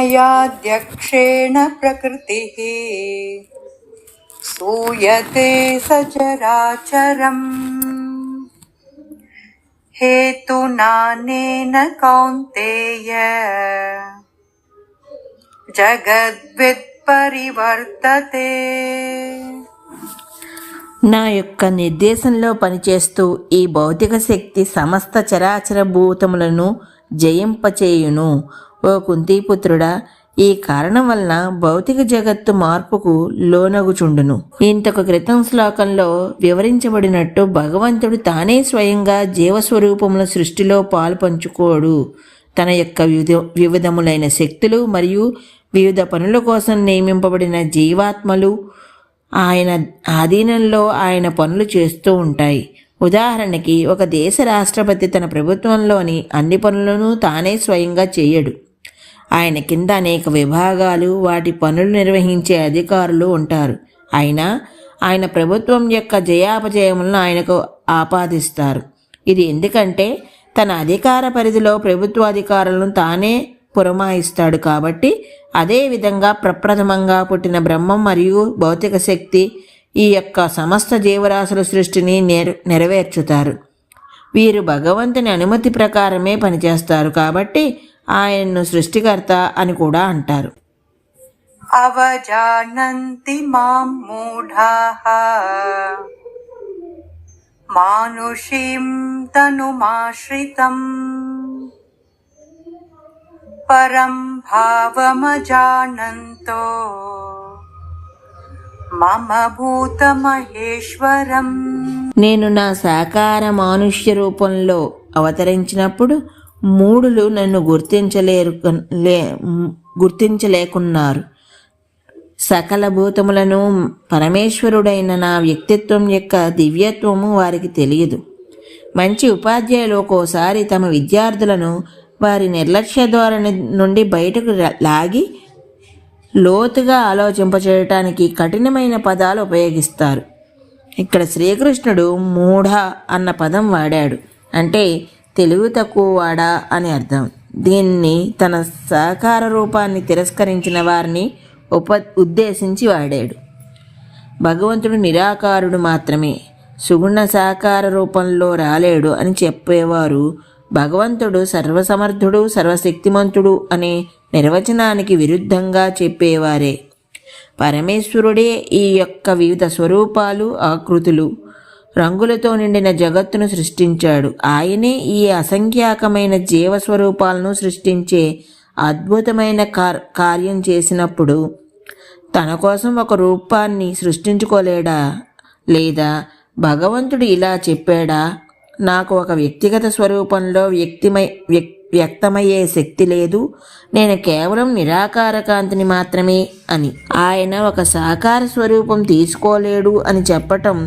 मयाध्यक्षेण प्रकृतिः सूयते सचराचरम् हेतुनानेन कौन्तेय जगद्वित्परिवर्तते। నా యొక్క నిర్దేశంలో పనిచేస్తూ ఈ భౌతిక శక్తి సమస్త చరాచర భూతములను జయింపచేయును. ఓ కుంతీపుత్రుడా, ఈ కారణం వలన భౌతిక జగత్తు మార్పుకు లోనగుచుండును. ఇంతకు క్రితం శ్లోకంలో వివరించబడినట్టు భగవంతుడు తానే స్వయంగా జీవస్వరూపముల సృష్టిలో పాలు పంచుకోడు. తన యొక్క వివిధములైన శక్తులు మరియు వివిధ పనుల కోసం నియమింపబడిన జీవాత్మలు ఆయన ఆధీనంలో ఆయన పనులు చేస్తూ ఉంటాయి. ఉదాహరణకి, ఒక దేశ రాష్ట్రపతి తన ప్రభుత్వంలోని అన్ని పనులను తానే స్వయంగా చేయడు. ఆయన కింద అనేక విభాగాలు, వాటి పనులు నిర్వహించే అధికారులు ఉంటారు. అయినా ఆయన ప్రభుత్వం యొక్క జయాపజయములను ఆయనకు ఆపాదిస్తారు. ఇది ఎందుకంటే తన అధికార పరిధిలో ప్రభుత్వాధికారులను తానే పురమాయిస్తాడు కాబట్టి. అదేవిధంగా ప్రప్రథమంగా పుట్టిన బ్రహ్మం మరియు భౌతిక శక్తి ఈ యొక్క సమస్త జీవరాశుల సృష్టిని నెరవేర్చుతారు. వీరు భగవంతుని అనుమతి ప్రకారమే పనిచేస్తారు కాబట్టి ఆయన్ను సృష్టికర్త అని కూడా అంటారు. అవజానంతి మాం మూఢాః మానుషీం తనుమాశ్రితం పరం భావమజానంతో మమ భూతమహేశ్వరం. నేను నా సాకార మానుష్య రూపంలో అవతరించినప్పుడు మూఢులు నన్ను గుర్తించలేకున్నారు. సకల భూతములను పరమేశ్వరుడైన నా వ్యక్తిత్వం యొక్క దివ్యత్వము వారికి తెలియదు. మంచి ఉపాధ్యాయులు ఒక్కోసారి తమ విద్యార్థులను వారి నిర్లక్ష్య ధోరణి నుండి బయటకు లాగి లోతుగా ఆలోచింపచేయటానికి కఠినమైన పదాలు ఉపయోగిస్తారు. ఇక్కడ శ్రీకృష్ణుడు మూఢ అన్న పదం వాడాడు. అంటే తెలివి తక్కువ వాడా అని అర్థం. దీన్ని తన సాకార రూపాన్ని తిరస్కరించిన వారిని ఉద్దేశించి వాడాడు. భగవంతుడు నిరాకారుడు మాత్రమే, సుగుణ సాకార రూపంలో రాలేడు అని చెప్పేవారు భగవంతుడు సర్వసమర్థుడు, సర్వశక్తిమంతుడు అనే నిర్వచనానికి విరుద్ధంగా చెప్పేవారే. పరమేశ్వరుడే ఈ యొక్క వివిధ స్వరూపాలు, ఆకృతులు, రంగులతో నిండిన జగత్తును సృష్టించాడు. ఆయనే ఈ అసంఖ్యాకమైన జీవస్వరూపాలను సృష్టించే అద్భుతమైన కార్యం చేసినప్పుడు తన కోసం ఒక రూపాన్ని సృష్టించుకోలేడా? లేదా భగవంతుడు ఇలా చెప్పాడా, నాకు ఒక వ్యక్తిగత స్వరూపంలో వ్యక్తమయ్యే శక్తి లేదు, నేను కేవలం నిరాకార కాంతిని మాత్రమే అని. ఆయన ఒక సాకార స్వరూపం తీసుకోలేడు అని చెప్పటం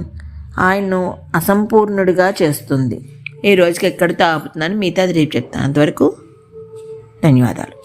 ఆయన్ను అసంపూర్ణుడిగా చేస్తుంది. ఈ రోజుకి ఎక్కడితో ఆపుతున్నాను, మిగతాది రేపు చెప్తాను. అంతవరకు ధన్యవాదాలు.